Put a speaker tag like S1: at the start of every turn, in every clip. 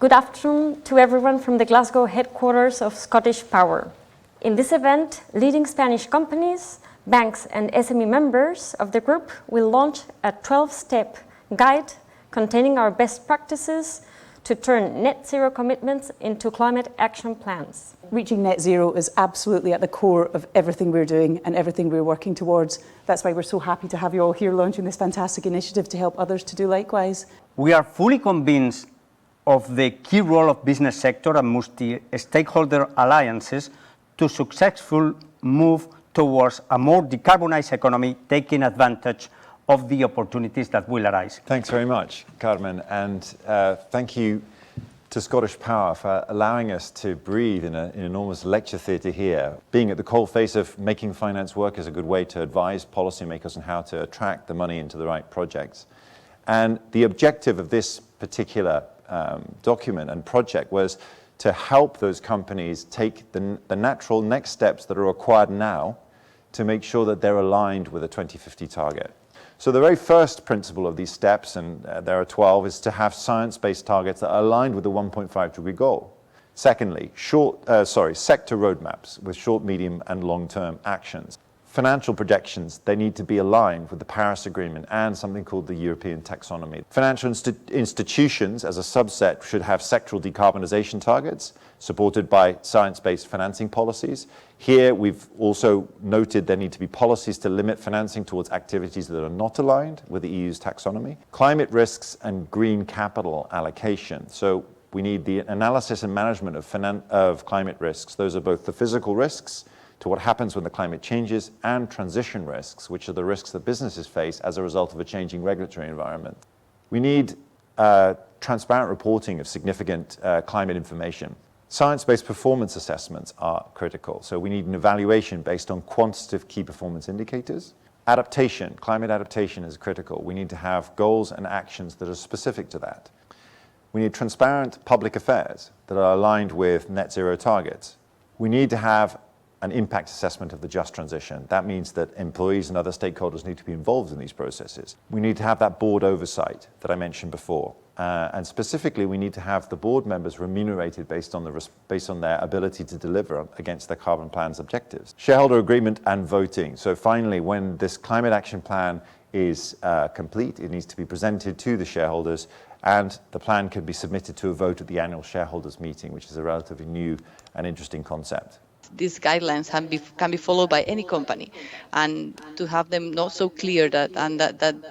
S1: Good afternoon to everyone from the Glasgow headquarters of Scottish Power. In this event, leading Spanish companies, banks and SME members of the group will launch a 12-step guide containing our best practices to turn net zero commitments into climate action plans.
S2: Reaching net zero is absolutely at the core of everything we're doing and everything we're working towards. That's why we're so happy to have you all here launching this fantastic initiative to help others to do likewise.
S3: We are fully convinced of the key role of business sector and multi-stakeholder alliances to successfully move towards a more decarbonized economy, taking advantage of the opportunities that will arise.
S4: Thanks very much, Carmen, and thank you to Scottish Power for allowing us to breathe in an enormous lecture theatre here. Being at the coalface of making finance work is a good way to advise policymakers on how to attract the money into the right projects. And the objective of this particular document and project was to help those companies take the natural next steps that are required now to make sure that they're aligned with a 2050 target. So the very first principle of these steps, and there are 12, is to have science-based targets that are aligned with the 1.5 degree goal. Secondly, sector roadmaps with short, medium and long-term actions. Financial projections, they need to be aligned with the Paris Agreement and something called the European taxonomy. Financial institutions as a subset should have sectoral decarbonisation targets supported by science-based financing policies. Here we've also noted there need to be policies to limit financing towards activities that are not aligned with the EU's taxonomy. Climate risks and green capital allocation. So we need the analysis and management of climate risks. Those are both the physical risks to what happens when the climate changes, and transition risks, which are the risks that businesses face as a result of a changing regulatory environment. We need transparent reporting of significant climate information. Science-based performance assessments are critical, so we need an evaluation based on quantitative key performance indicators. Adaptation, climate adaptation is critical. We need to have goals and actions that are specific to that. We need transparent public affairs that are aligned with net zero targets. We need to have an impact assessment of the just transition. That means that employees and other stakeholders need to be involved in these processes. We need to have that board oversight that I mentioned before. And specifically, we need to have the board members remunerated based on their ability to deliver against their carbon plan's objectives. Shareholder agreement and voting. So finally, when this climate action plan is complete, it needs to be presented to the shareholders, and the plan can be submitted to a vote at the annual shareholders meeting, which is a relatively new and interesting concept.
S5: These guidelines can be followed by any company, and to have them not so clear that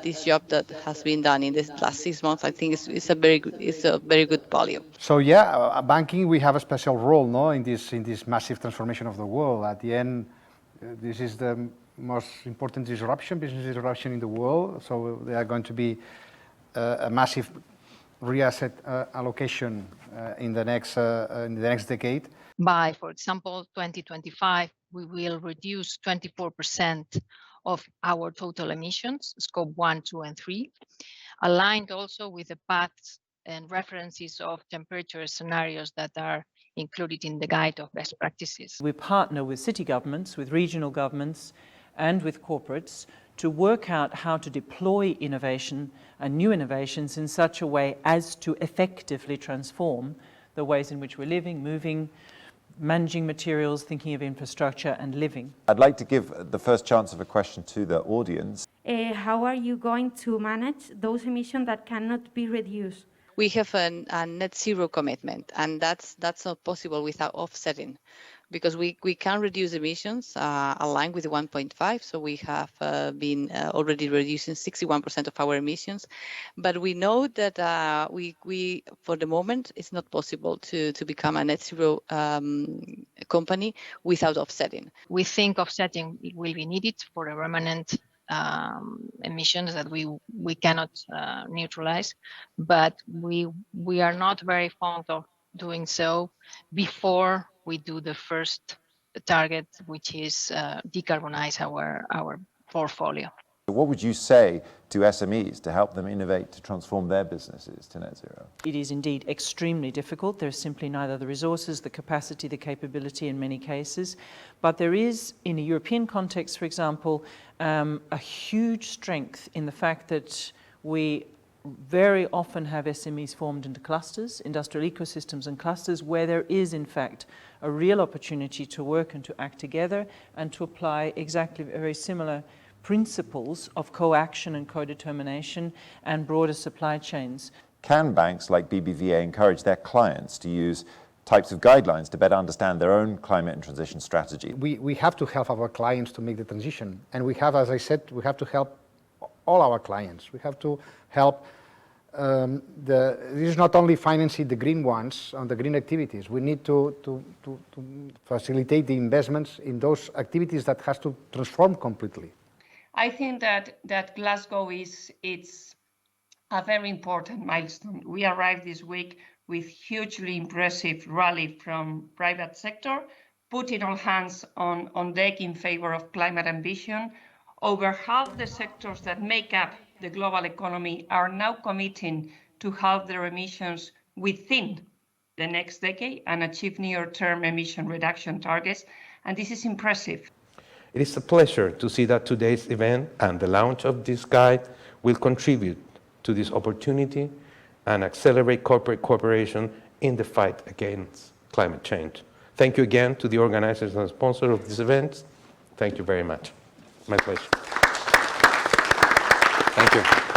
S5: this job that has been done in the last 6 months, I think is a very good value.
S6: So yeah, banking, we have a special role, no, in this massive transformation of the world. At the end, this is the most important business disruption in the world. So there are going to be a massive reasset allocation in the next decade.
S7: By, for example, 2025, we will reduce 24% of our total emissions, scope 1, 2, and 3, aligned also with the paths and references of temperature scenarios that are included in the guide of best practices.
S8: We partner with city governments, with regional governments, and with corporates to work out how to deploy innovation and new innovations in such a way as to effectively transform the ways in which we're living, moving, managing materials, thinking of infrastructure and living.
S4: I'd like to give the first chance of a question to the audience.
S9: How are you going to manage those emissions that cannot be reduced?
S5: We have a net zero commitment, and that's not possible without offsetting, because we can reduce emissions aligned with the 1.5. So we have been already reducing 61% of our emissions, but we know that we for the moment it's not possible to become a net zero company without offsetting.
S7: We think offsetting will be needed for a remnant emissions that we cannot neutralize, but we are not very fond of doing so before we do the first target, which is decarbonize our portfolio.
S4: What would you say to SMEs to help them innovate to transform their businesses to net zero?
S8: It is indeed extremely difficult. There's simply neither the resources, the capacity, the capability in many cases. But there is, in a European context, for example, a huge strength in the fact that we very often have SMEs formed into clusters, industrial ecosystems and clusters, where there is in fact a real opportunity to work and to act together and to apply exactly very similar principles of co-action and co-determination and broader supply chains.
S4: Can banks like BBVA encourage their clients to use types of guidelines to better understand their own climate and transition strategy?
S6: We have to help our clients to make the transition. And we have, as I said, we have to help all our clients. We have to help this is not only financing the green ones on the green activities. We need to facilitate the investments in those activities that has to transform completely.
S10: I think that Glasgow it's a very important milestone. We arrived this week with hugely impressive rally from private sector, putting all hands on deck in favor of climate ambition. Over half the sectors that make up the global economy are now committing to halve their emissions within the next decade and achieve near-term emission reduction targets, and this is impressive.
S11: It is a pleasure to see that today's event and the launch of this guide will contribute to this opportunity and accelerate corporate cooperation in the fight against climate change. Thank you again to the organizers and sponsors of this event. Thank you very much. My pleasure. Thank you.